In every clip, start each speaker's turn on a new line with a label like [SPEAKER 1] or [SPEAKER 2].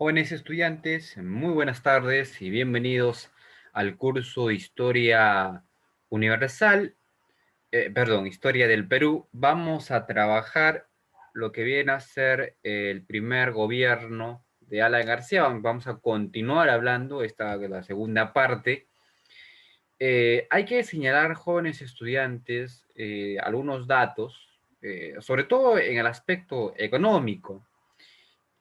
[SPEAKER 1] Jóvenes estudiantes, muy buenas tardes y bienvenidos al curso Historia Universal, Historia del Perú. Vamos a trabajar lo que viene a ser el primer gobierno de Alan García. Vamos a continuar hablando, esta es la segunda parte. Hay que señalar, jóvenes estudiantes, algunos datos, sobre todo en el aspecto económico.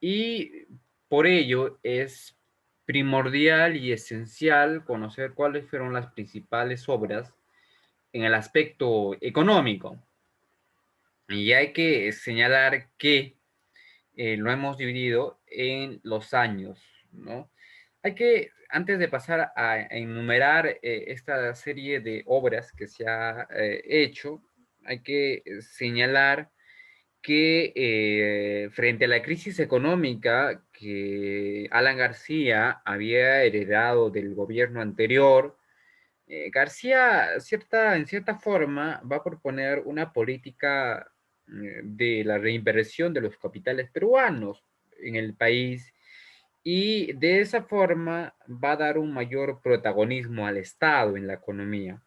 [SPEAKER 1] Y por ello es primordial y esencial conocer cuáles fueron las principales obras en el aspecto económico. Y hay que señalar que lo hemos dividido en los años, ¿no? Hay que, antes de pasar a enumerar esta serie de obras que se ha hecho, hay que señalar que frente a la crisis económica que Alan García había heredado del gobierno anterior, García, en cierta forma, va a proponer una política de la reinversión de los capitales peruanos en el país y de esa forma va a dar un mayor protagonismo al Estado en la economía.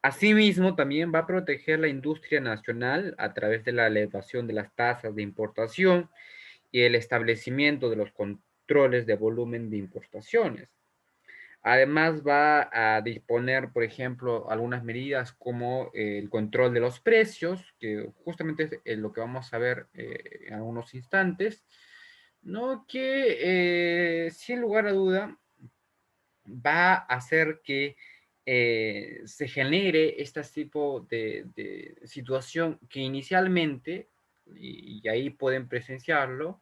[SPEAKER 1] Asimismo, también va a proteger la industria nacional a través de la elevación de las tasas de importación y el establecimiento de los controles de volumen de importaciones. Además, va a disponer, por ejemplo, algunas medidas como el control de los precios, que justamente es lo que vamos a ver en algunos instantes, ¿no? Que sin lugar a duda va a hacer que se genere este tipo de situación que inicialmente, y ahí pueden presenciarlo,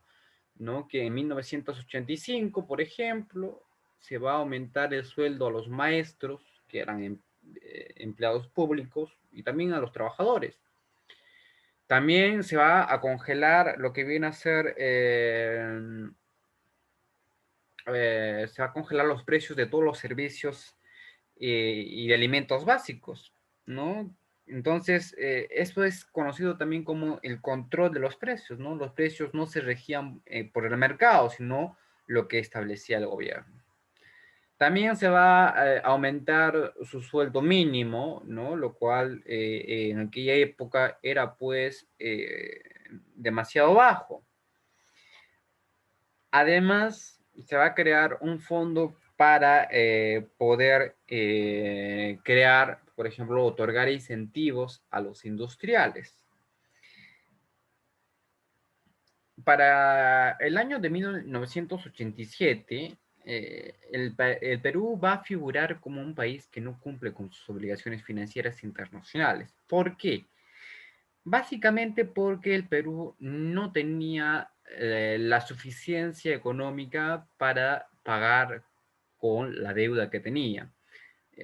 [SPEAKER 1] ¿no? Que en 1985, por ejemplo, se va a aumentar el sueldo a los maestros, que eran empleados públicos, y también a los trabajadores. También se va a congelar lo que viene a ser se va a congelar los precios de todos los servicios y de alimentos básicos, ¿no? Entonces, esto es conocido también como el control de los precios, ¿no? Los precios no se regían por el mercado, sino lo que establecía el gobierno. También se va a aumentar su sueldo mínimo, ¿no? Lo cual en aquella época era pues demasiado bajo. Además, se va a crear un fondo para poder crear, por ejemplo, otorgar incentivos a los industriales. Para el año de 1987, el Perú va a figurar como un país que no cumple con sus obligaciones financieras internacionales. ¿Por qué? Básicamente porque el Perú no tenía la suficiencia económica para pagar con la deuda que tenía.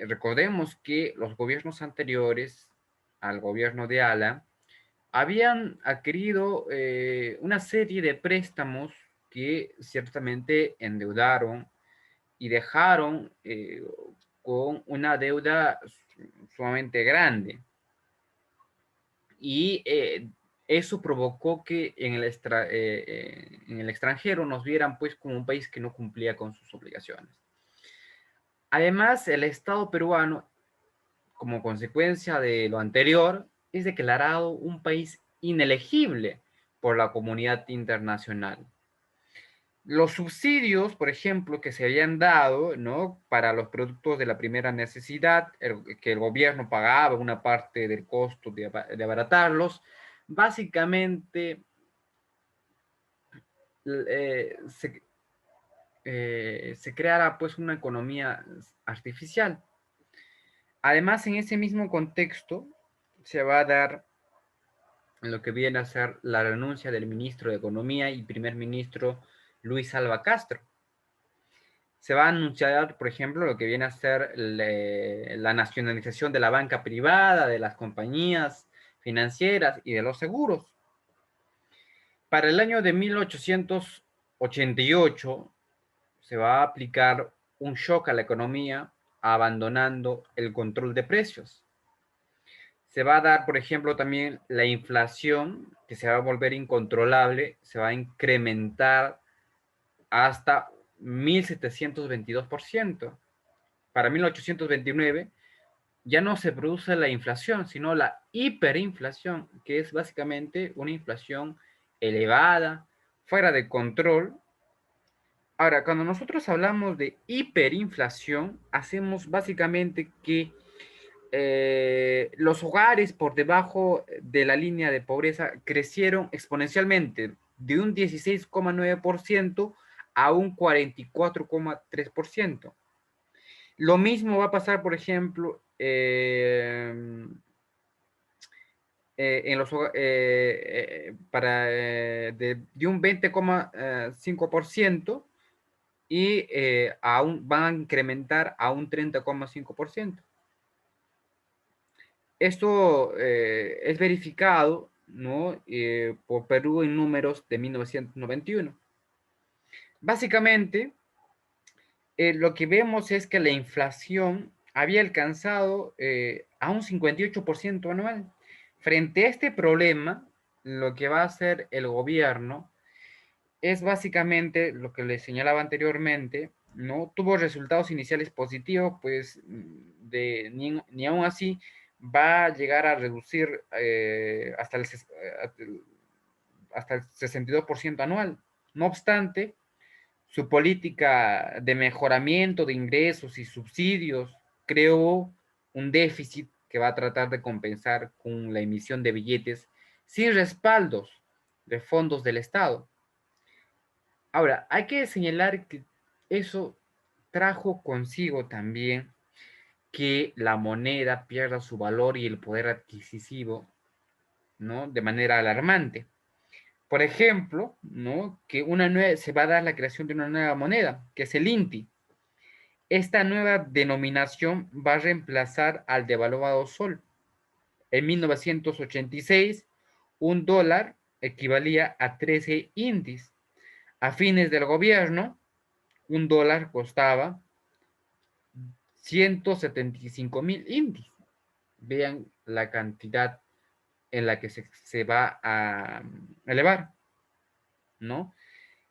[SPEAKER 1] Recordemos que los gobiernos anteriores al gobierno de Ala habían adquirido una serie de préstamos que ciertamente endeudaron y dejaron con una deuda sumamente grande. Y eso provocó que en el extranjero nos vieran pues como un país que no cumplía con sus obligaciones. Además, el Estado peruano, como consecuencia de lo anterior, es declarado un país inelegible por la comunidad internacional. Los subsidios, por ejemplo, que se habían dado, ¿no? Para los productos de la primera necesidad, que el gobierno pagaba una parte del costo de abaratarlos, básicamente se, se creara pues una economía artificial. Además, en ese mismo contexto, se va a dar lo que viene a ser la renuncia del ministro de Economía y primer ministro Luis Alva Castro. Se va a anunciar, por ejemplo, lo que viene a ser la nacionalización de la banca privada, de las compañías financieras y de los seguros. Para el año de 1888 se va a aplicar un shock a la economía, abandonando el control de precios. Se va a dar, por ejemplo, también la inflación, que se va a volver incontrolable, se va a incrementar hasta 1.722%. Para 1829 ya no se produce la inflación, sino la hiperinflación, que es básicamente una inflación elevada, fuera de control. Ahora, cuando nosotros hablamos de hiperinflación, hacemos básicamente que los hogares por debajo de la línea de pobreza crecieron exponencialmente de un 16,9% a un 44,3%. Lo mismo va a pasar, por ejemplo, en los para de un 20,5% y aún van a incrementar a un 30,5%. Esto es verificado, ¿no? Por Perú en números de 1991. Básicamente, lo que vemos es que la inflación había alcanzado a un 58% anual. Frente a este problema, lo que va a hacer el gobierno es básicamente lo que les señalaba anteriormente, ¿no? Tuvo resultados iniciales positivos, pues ni aún así va a llegar a reducir hasta el 62% anual. No obstante, su política de mejoramiento de ingresos y subsidios creó un déficit que va a tratar de compensar con la emisión de billetes sin respaldos de fondos del Estado. Ahora, hay que señalar que eso trajo consigo también que la moneda pierda su valor y el poder adquisitivo, ¿no? De manera alarmante. Por ejemplo, ¿no? Que se va a dar la creación de una nueva moneda, que es el INTI. Esta nueva denominación va a reemplazar al devaluado sol. En 1986, un dólar equivalía a 13 indis. A fines del gobierno, un dólar costaba 175.000 indis. Vean la cantidad en la que se va a elevar, ¿no?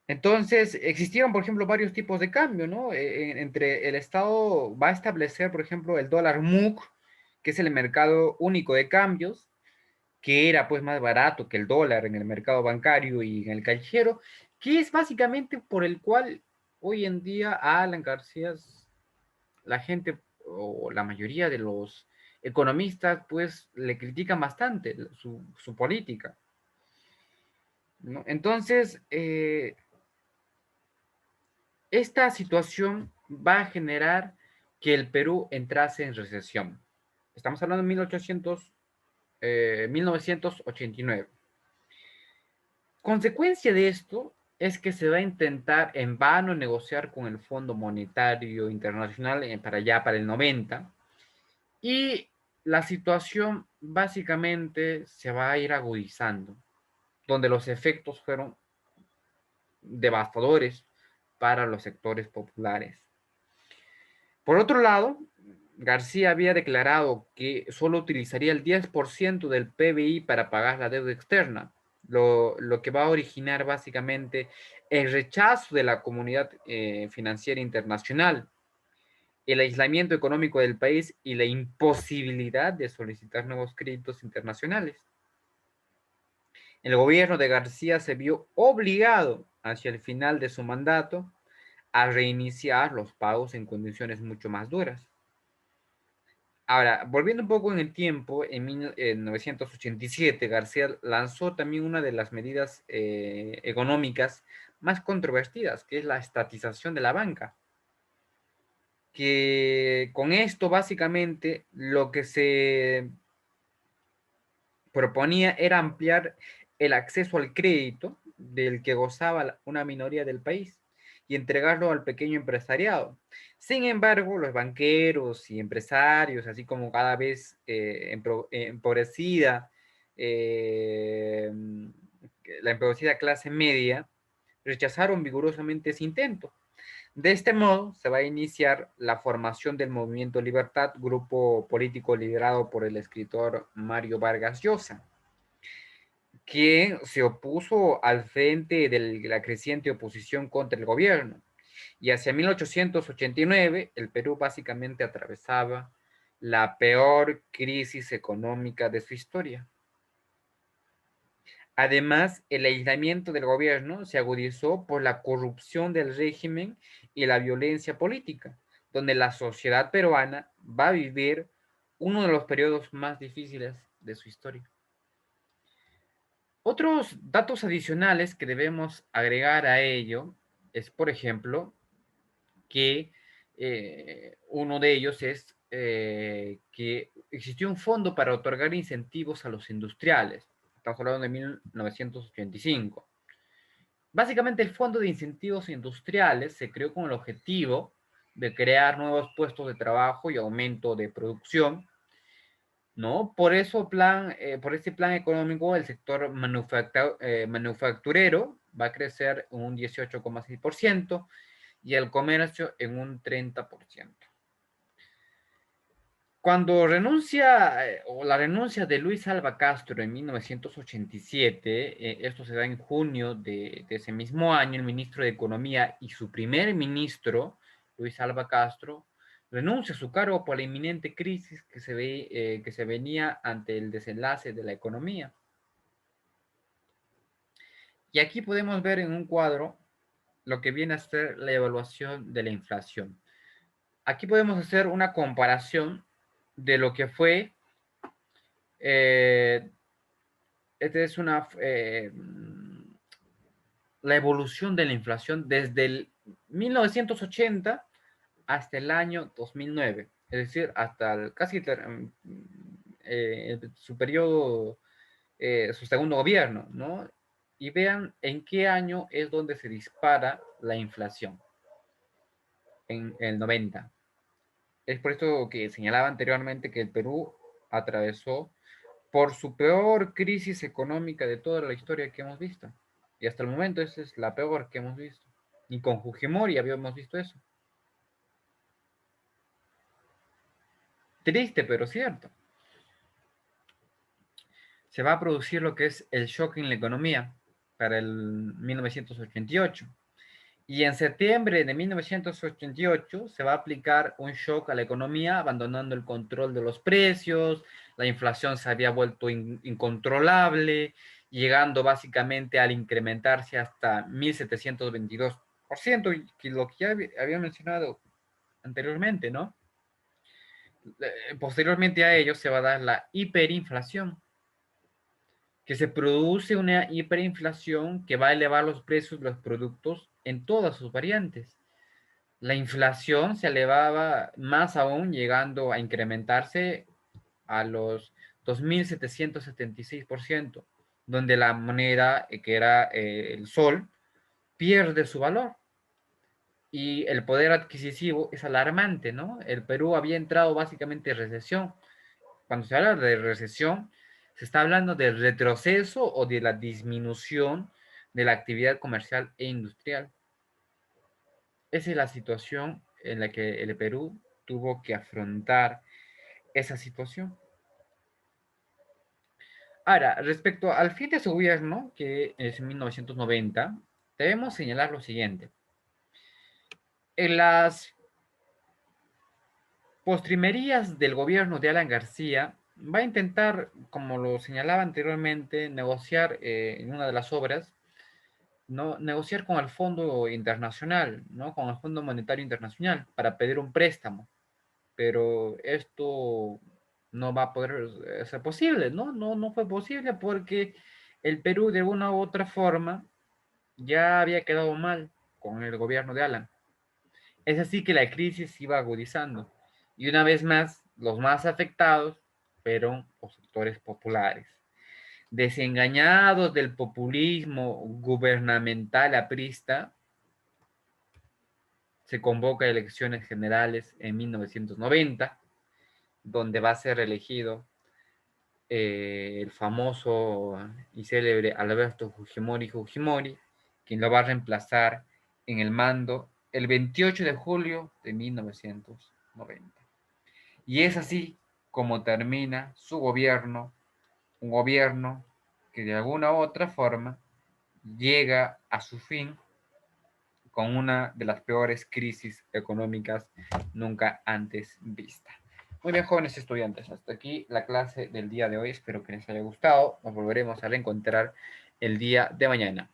[SPEAKER 1] Entonces, existieron, por ejemplo, varios tipos de cambio, ¿no? Entre el Estado va a establecer, por ejemplo, el dólar MUC, que es el mercado único de cambios, que era pues más barato que el dólar en el mercado bancario y en el callejero, que es básicamente por el cual hoy en día a Alan García, la gente o la mayoría de los economistas, pues le critican bastante su política, ¿no? Entonces, esta situación va a generar que el Perú entrase en recesión. Estamos hablando de 1989. Consecuencia de esto es que se va a intentar en vano negociar con el Fondo Monetario Internacional para allá, para el 90, y la situación básicamente se va a ir agudizando, donde los efectos fueron devastadores para los sectores populares. Por otro lado, García había declarado que solo utilizaría el 10% del PBI para pagar la deuda externa, lo que va a originar básicamente el rechazo de la comunidad financiera internacional, el aislamiento económico del país y la imposibilidad de solicitar nuevos créditos internacionales. El gobierno de García se vio obligado hacia el final de su mandato a reiniciar los pagos en condiciones mucho más duras. Ahora, volviendo un poco en el tiempo, en 1987 García lanzó también una de las medidas económicas más controvertidas, que es la estatización de la banca. Que con esto básicamente lo que se proponía era ampliar el acceso al crédito del que gozaba una minoría del país y entregarlo al pequeño empresariado. Sin embargo, los banqueros y empresarios, así como cada vez empobrecida, la empobrecida clase media, rechazaron vigorosamente ese intento. De este modo, se va a iniciar la formación del Movimiento Libertad, grupo político liderado por el escritor Mario Vargas Llosa. quien se opuso al frente de la creciente oposición contra el gobierno. Y hacia 1889, el Perú básicamente atravesaba la peor crisis económica de su historia. Además, el aislamiento del gobierno se agudizó por la corrupción del régimen y la violencia política, donde la sociedad peruana va a vivir uno de los periodos más difíciles de su historia. Otros datos adicionales que debemos agregar a ello es, por ejemplo, que uno de ellos es que existió un fondo para otorgar incentivos a los industriales. Estamos hablando de 1985. Básicamente, el Fondo de Incentivos Industriales se creó con el objetivo de crear nuevos puestos de trabajo y aumento de producción, ¿no? Por este plan económico, el sector manufacturero va a crecer un 18,6% y el comercio en un 30%. Cuando o la renuncia de Luis Alva Castro en 1987, esto se da en junio de ese mismo año, el ministro de Economía y su primer ministro, Luis Alva Castro, renuncia a su cargo por la inminente crisis que se venía ante el desenlace de la economía. Y aquí podemos ver en un cuadro lo que viene a ser la evaluación de la inflación. Aquí podemos hacer una comparación de lo que fue, eh, esta es la evolución de la inflación desde el 1980 hasta el año 2009, es decir, hasta su periodo, su segundo gobierno, ¿no? Y vean en qué año es donde se dispara la inflación, en el 90. Es por esto que señalaba anteriormente que el Perú atravesó por su peor crisis económica de toda la historia que hemos visto. Y hasta el momento esa es la peor que hemos visto. Ni con Fujimori habíamos visto eso. Triste, pero cierto. Se va a producir lo que es el shock en la economía para el 1988. Y en septiembre de 1988 se va a aplicar un shock a la economía, abandonando el control de los precios, la inflación se había vuelto incontrolable, llegando básicamente al incrementarse hasta 1722%, que lo que ya había mencionado anteriormente, ¿no? Posteriormente a ello se va a dar la hiperinflación, que se produce una hiperinflación que va a elevar los precios de los productos en todas sus variantes. La inflación se elevaba más aún, llegando a incrementarse a los 2.776%, donde la moneda, que era el sol, pierde su valor. Y el poder adquisitivo es alarmante, ¿no? El Perú había entrado básicamente en recesión. Cuando se habla de recesión, se está hablando del retroceso o de la disminución de la actividad comercial e industrial. Esa es la situación en la que el Perú tuvo que afrontar esa situación. Ahora, respecto al fin de su gobierno, que es en 1990, debemos señalar lo siguiente. En las postrimerías del gobierno de Alan García, va a intentar, como lo señalaba anteriormente, negociar en una de las obras, ¿no? Negociar con el Fondo Internacional, ¿no? Con el Fondo Monetario Internacional para pedir un préstamo. Pero esto no va a poder ser posible, ¿no? No fue posible porque el Perú de una u otra forma ya había quedado mal con el gobierno de Alan. Es así que la crisis iba agudizando. Y una vez más, los más afectados fueron los sectores populares. Desengañados del populismo gubernamental aprista, se convoca elecciones generales en 1990, donde va a ser elegido el famoso y célebre Alberto Fujimori, quien lo va a reemplazar en el mando el 28 de julio de 1990. Y es así como termina su gobierno, un gobierno que de alguna u otra forma llega a su fin con una de las peores crisis económicas nunca antes vistas. Muy bien, jóvenes estudiantes, hasta aquí la clase del día de hoy. Espero que les haya gustado. Nos volveremos a reencontrar el día de mañana.